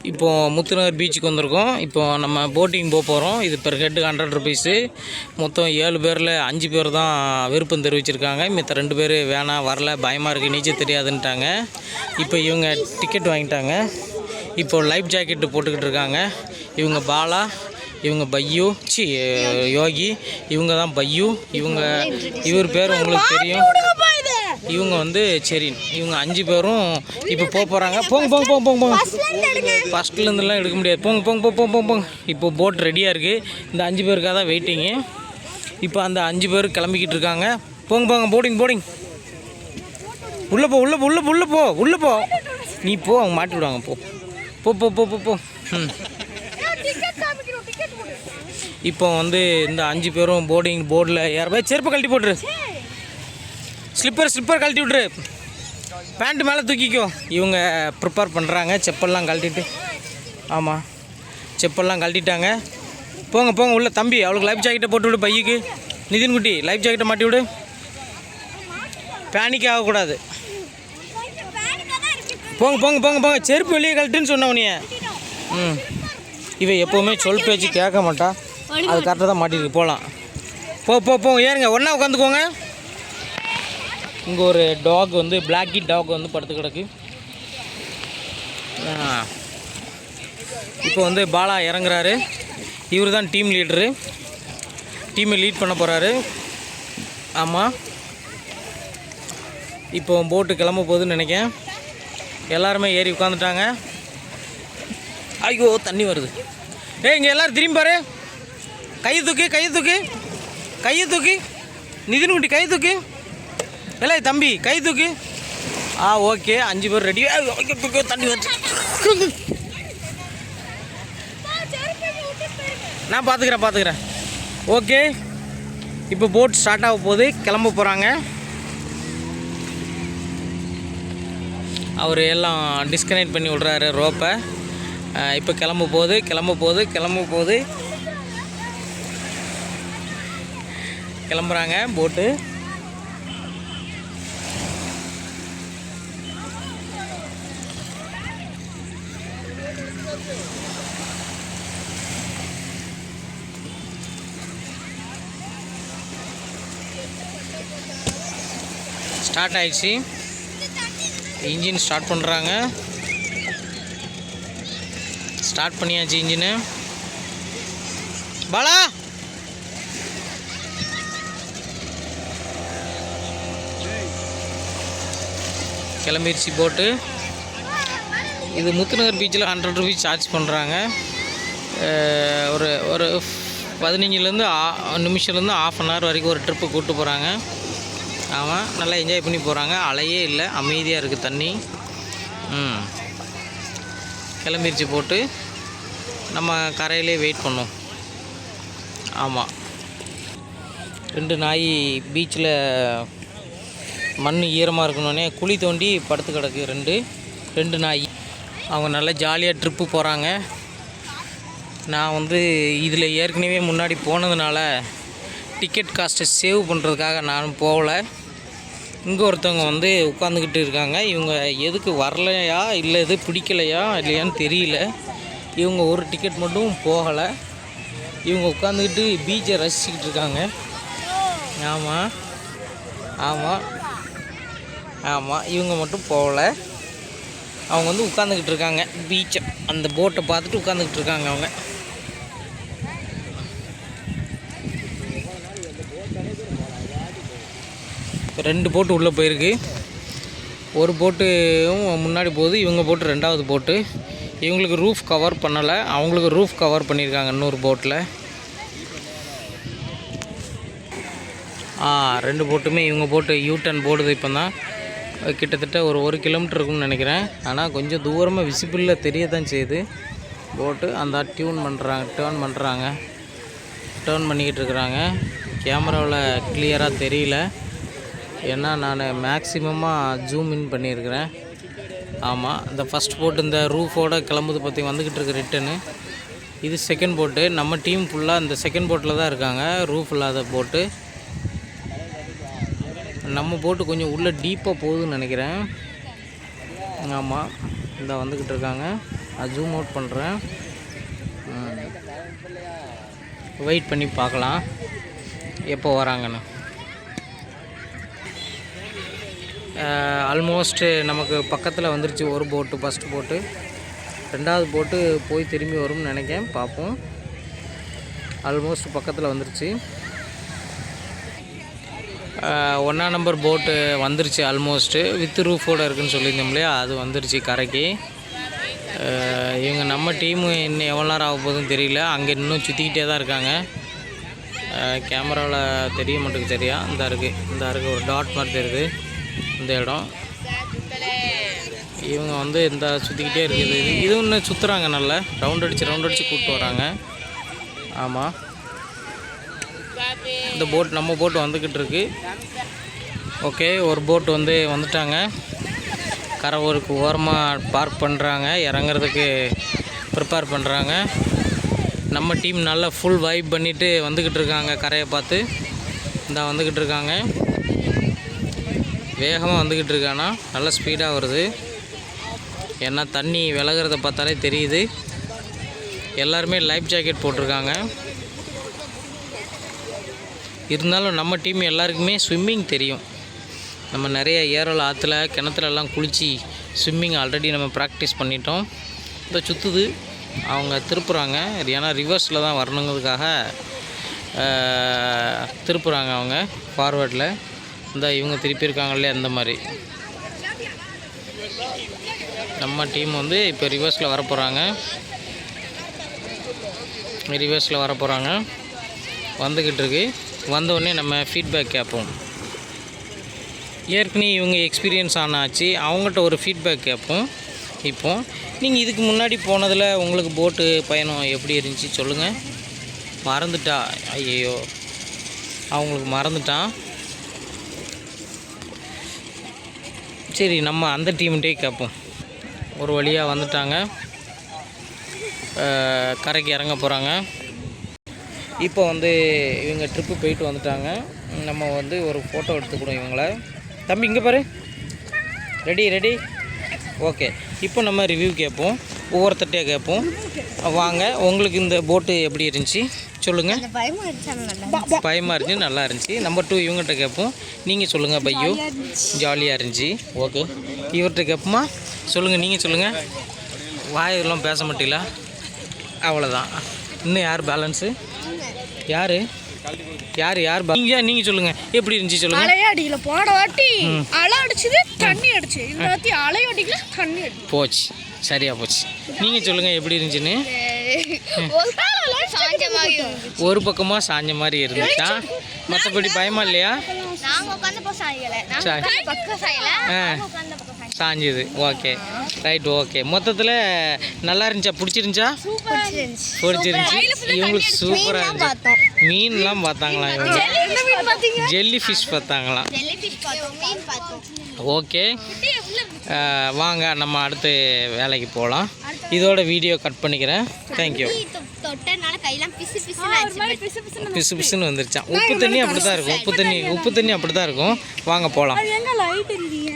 இப்போது முத்துநகர் பீச்சுக்கு வந்திருக்கோம். இப்போது நம்ம போட்டிங் போகிறோம். இது பெர் ஹெட்டு 100 ருபீஸு. மொத்தம் 7 பேரில் 5 பேர் தான் விருப்பம் தெரிவிச்சிருக்காங்க. மித்த 2 பேர் வேணாம் வரல, பயமாக இருக்குது, நீச்சல் தெரியாதுன்ட்டாங்க. இப்போ இவங்க டிக்கெட் வாங்கிட்டாங்க. இப்போது லைஃப் ஜாக்கெட்டு போட்டுக்கிட்டு இருக்காங்க. இவங்க பாலா, இவங்க பையு, யோகி, இவங்க தான் பையு. இவர் பேர் உங்களுக்கு தெரியும். இவங்க வந்து செரின். இவங்க 5 பேரும் இப்போ போகிறாங்க. போங்க. ஃபஸ்ட்லேருந்துலாம் எடுக்க முடியாது. போங்க. இப்போ போட் ரெடியாக இருக்குது. இந்த 5 பேருக்காக தான் வெயிட்டிங்கு. இப்போ அந்த 5 பேர் கிளம்பிக்கிட்டு இருக்காங்க. போங்க போடிங். உள்ளே போ. நீ போ, அவங்க மாட்டி விடுவாங்க. போ. இப்போ வந்து இந்த 5 பேரும் போர்டில் ஏற. செருப்பு கழட்டி போட்டுரு. ஸ்லிப்பர் கழட்டி விட்ரு. பேண்ட்டு மேலே தூக்கிக்கோ. இவங்க ப்ரிப்பேர் பண்ணுறாங்க. செப்பல்லாம் கழட்டிட்டு. ஆமாம், செப்பல்லாம் கழட்டிட்டாங்க. போங்க உள்ள. தம்பி, அவளுக்கு லைஃப் ஜாக்கெட்டை போட்டு விடு. பையனுக்கு நிதின் குட்டி லைஃப் ஜாக்கெட்டை மாட்டி விடு. பேனிக் ஆகக்கூடாது. போங்க. செருப்பு வெளியே கழட்டுன்னு சொன்னவனிய. இவன் எப்போவுமே சொல் பேச்சு கேட்க மாட்டான். அது கரெக்டாக தான் மாட்டிருக்கு. போகலாம். போ ஏறுங்க. ஒன்றா உட்காந்துக்கோங்க. இங்கே ஒரு டாக் வந்து பிளாக்கி டாக் வந்து படுத்து கிடக்கு. இப்போ வந்து பாலா இறங்குறாரு. இவர் தான் டீம் லீடரு. டீமை லீட் பண்ண போகிறாரு. ஆமாம், இப்போ போட்டு கிளம்ப போகுதுன்னு நினைக்கிறேன். எல்லாருமே ஏறி உட்காந்துட்டாங்க. ஐயோ, தண்ணி வருது. இங்கே எல்லோரும் திரும்பி பாரு. கையை தூக்கு. நிதின் குட்டி கையை தூக்கு. இல்லை தம்பி, கை தூக்கு. ஓகே, 5 பேர் ரெடி. தண்ணி வருது. நான் பார்த்துக்கிறேன். ஓகே, இப்போ போட் ஸ்டார்ட் ஆக போகுது. கிளம்ப போகிறாங்க. அவர் எல்லாம் டிஸ்கனெக்ட் பண்ணி விட்றாரு ரோப்பை. இப்போ கிளம்ப போகுது. கிளம்புறாங்க போட்டு. ஸ்டார்ட் ஆயிடுச்சு. இன்ஜின் ஸ்டார்ட் பண்ணுறாங்க. ஸ்டார்ட் பண்ணியாச்சு இன்ஜினு. பாலா, கிளம்பிடுச்சு போட்டு. இது முத்துநகர் பீச்சில் 100 ருபீஸ் சார்ஜ் பண்ணுறாங்க. ஒரு 15 நிமிஷத்துலேருந்து ½ அன் ஹவர் வரைக்கும் ஒரு ட்ரிப்பு கூப்பிட்டு போகிறாங்க. ஆமாம், நல்லா என்ஜாய் பண்ணி போகிறாங்க. அலையே இல்லை, அமைதியாக இருக்குது தண்ணி. கிளம்பிடுச்சு போட்டு. நம்ம கரையிலே வெயிட் பண்ணோம். ஆமாம், 2 நாய் பீச்சில் மண் ஈரமாக இருக்கணுன்னே குழி தோண்டி படுத்து கிடக்கு. 2 நாய். அவங்க நல்லா ஜாலியாக ட்ரிப்பு போகிறாங்க. நான் வந்து இதில் ஏற்கனவே முன்னாடி போனதுனால டிக்கெட் காஸ்ட்டை சேவ் பண்ணுறதுக்காக நானும் போகலை. இங்கே ஒருத்தவங்க வந்து உட்காந்துக்கிட்டு இருக்காங்க. இவங்க எதுக்கு வரலையா இல்லை எது பிடிக்கலையா இல்லையான்னு தெரியல. இவங்க ஒரு டிக்கெட் மட்டும் போகலை. இவங்க உட்காந்துக்கிட்டு பீச்சை ரசிச்சுக்கிட்டு இருக்காங்க. ஆமாம், இவங்க மட்டும் போகலை. அவங்க வந்து உட்காந்துக்கிட்டு இருக்காங்க. பீச்சை, அந்த போட்டை பார்த்துட்டு உட்காந்துக்கிட்டு இருக்காங்க அவங்க. இப்போ 2 போட்டு உள்ளே போயிருக்கு. ஒரு போட்டும் முன்னாடி போகுது. இவங்க போட்டு 2வது போட்டு. இவங்களுக்கு ரூஃப் கவர் பண்ணலை, அவங்களுக்கு ரூஃப் கவர் பண்ணியிருக்காங்க இன்னொரு போட்டில். 2 போட்டுமே இவங்க போட்டு யூட்டன் போடுது. இப்போ தான் கிட்டத்தட்ட ஒரு 1 கிலோமீட்டர் இருக்குன்னு நினைக்கிறேன். ஆனால் கொஞ்சம் தூரமாக விசிபிளில் தெரிய தான் செய்யுது போட்டு. அந்த டேர்ன் பண்ணிக்கிட்டு இருக்கிறாங்க. கேமராவில் கிளியராக தெரியல, ஏன்னா நான் மேக்ஸிமமாக ஜூம் இன் பண்ணியிருக்கிறேன். ஆமாம், இந்த ஃபஸ்ட் போட்டு இந்த ரூஃபோடு கிளம்புது பற்றி வந்துக்கிட்டு இருக்கு ரிட்டனு. இது செகண்ட் போட்டு. நம்ம டீம் ஃபுல்லாக இந்த செகண்ட் போட்டில் தான் இருக்காங்க, ரூஃப் இல்லாத போட்டு. நம்ம போட்டு கொஞ்சம் உள்ளே டீப்பாக போகுதுன்னு நினைக்கிறேன். ஆமாம், இந்த வந்துக்கிட்டு இருக்காங்க. அது ஜூம் அவுட் பண்ணுறேன், வெயிட் பண்ணி பார்க்கலாம் எப்போ வராங்கன்னு. ஆல்மோஸ்ட்டு நமக்கு பக்கத்தில் வந்துருச்சு ஒரு போட்டு, ஃபஸ்ட்டு போட்டு. 2வது போட்டு போய் திரும்பி வரும்னு நினைக்கிறேன், பார்ப்போம். ஆல்மோஸ்ட் பக்கத்தில் வந்துருச்சு. 1ஆம் நம்பர் போட்டு வந்துருச்சு ஆல்மோஸ்ட்டு, வித் ரூஃபோடு இருக்குதுன்னு சொல்லியிருந்தோம் இல்லையா, அது வந்துருச்சு கரைக்கு. இவங்க நம்ம டீமு இன்னும் எவ்வளோ நேரம் ஆக போகுதுன்னு தெரியல. அங்கே இன்னும் சுற்றிக்கிட்டே தான் இருக்காங்க. கேமராவில் தெரிய மாட்டேங்குது சரியா. இந்த இருக்குது ஒரு டாட் மாதிரி தெரியுது இந்த இடம். இவங்க வந்து இந்த சுற்றிக்கிட்டே இருக்குது. இது இன்னும் சுற்றுறாங்க, நல்லா ரவுண்ட் அடித்து கூப்பிட்டு வராங்க. ஆமாம், இந்த போட் நம்ம போட்டு வந்துக்கிட்டு இருக்கு. ஓகே, ஒரு போட்டு வந்துட்டாங்க. கரை ஊருக்கு ஓரமாக பார்க் பண்ணுறாங்க, இறங்குறதுக்கு ப்ரிப்பேர் பண்ணுறாங்க. நம்ம டீம் நல்லா ஃபுல் வைப் பண்ணிவிட்டு வந்துக்கிட்டு இருக்காங்க. கரையை பார்த்து இந்த வந்துக்கிட்டு இருக்காங்க. வேகமாக வந்துக்கிட்டு இருக்கானா, நல்லா ஸ்பீடாக வருது. ஏன்னா தண்ணி விலகிறத பார்த்தாலே தெரியுது. எல்லாருமே லைஃப் ஜாக்கெட் போட்டிருக்காங்க. இருந்தாலும் நம்ம டீம் எல்லாருக்குமே ஸ்விம்மிங் தெரியும். நம்ம நிறைய ஏரல் ஆற்றுல கிணத்துலலாம் குளித்து ஸ்விம்மிங் ஆல்ரெடி நம்ம ப்ராக்டிஸ் பண்ணிட்டோம். இந்த சுற்றுது, அவங்க திருப்புறாங்க. ஏன்னா ரிவர்ஸில் தான் வரணுங்கிறதுக்காக திருப்புறாங்க அவங்க ஃபார்வேர்டில். இந்த இவங்க திருப்பியிருக்காங்க இல்லையா, அந்த மாதிரி. நம்ம டீம் இப்போ ரிவர்ஸில் வரப்போகிறாங்க. வந்துக்கிட்டு இருக்கு. வந்தோடனே நம்ம ஃபீட்பேக் கேட்போம். ஏற்கனவே இவங்க எக்ஸ்பீரியன்ஸ் ஆனாச்சு, அவங்கள்ட்ட ஒரு ஃபீட்பேக் கேட்போம். இப்போ நீங்கள் இதுக்கு முன்னாடி போனதில் உங்களுக்கு போட்டு பயணம் எப்படி இருந்துச்சு சொல்லுங்கள். மறந்துட்டா, ஐயோ அவங்களுக்கு மறந்துட்டான். சரி, நம்ம அந்த டீம்கிட்டே கேட்போம். ஒரு வழியாக வந்துட்டாங்க, கரைக்கு இறங்க போகிறாங்க. இப்போ இவங்க ட்ரிப்பு போயிட்டு வந்துட்டாங்க. நம்ம ஒரு ஃபோட்டோ எடுத்துக்கணும் இவங்கள. தம்பி இங்கே பாரு, ரெடி. ஓகே, இப்போ நம்ம ரிவ்யூ கேட்போம், ஒவ்வொருத்தட்டையாக கேட்போம். வாங்க, உங்களுக்கு இந்த போட்டு எப்படி இருந்துச்சு சொல்லுங்கள். பயமாக இருந்துச்சு, நல்லா இருந்துச்சு. நம்பர் 2 இவங்ககிட்ட கேட்போம். நீங்கள் சொல்லுங்கள். பையோ ஜாலியாக இருந்துச்சு. ஓகே, இவர்கிட்ட கேட்போமா? சொல்லுங்கள், நீங்கள் சொல்லுங்கள். வாயெல்லாம் பேச மாட்டீங்களா? அவ்வளோதான். இன்னும் யார் பேலன்ஸு? யார் நீங்கள் சொல்லுங்கள், எப்படி இருந்துச்சு சொல்லுங்கள். அலையடிக்கல, போன வாட்டி அலை அடிச்சது, தண்ணி அடிச்சு. இந்த வாட்டி அலையடிக்கல, தண்ணி அடி போச்சு, சரியாக போச்சு. நீங்கள் சொல்லுங்கள் எப்படி இருந்துச்சுன்னு. ஒரு பக்கமாக சாஞ்ச மாதிரி இருந்துச்சா? மற்றபடி பயமா இல்லையா? சாஞ்சுது. Okay, right. ஓகே, மொத்தத்தில் நல்லா இருந்துச்சா? பிடிச்சிருந்துச்சா? இவங்களுக்கு சூப்பராக இருந்துச்சு. மீன்லாம் பார்த்தாங்களா? இவங்க ஜெல்லி ஃபிஷ் பார்த்தாங்களாம். ஓகே, வாங்க நம்ம அடுத்து வேலைக்கு போகலாம். இதோட வீடியோ கட் பண்ணிக்கிறேன். தேங்க்யூ. பிசு பிசுன்னு வந்துருச்சான். உப்பு தண்ணி அப்படி தான் இருக்கும். உப்பு தண்ணி அப்படி தான் இருக்கும். வாங்க போகலாம்.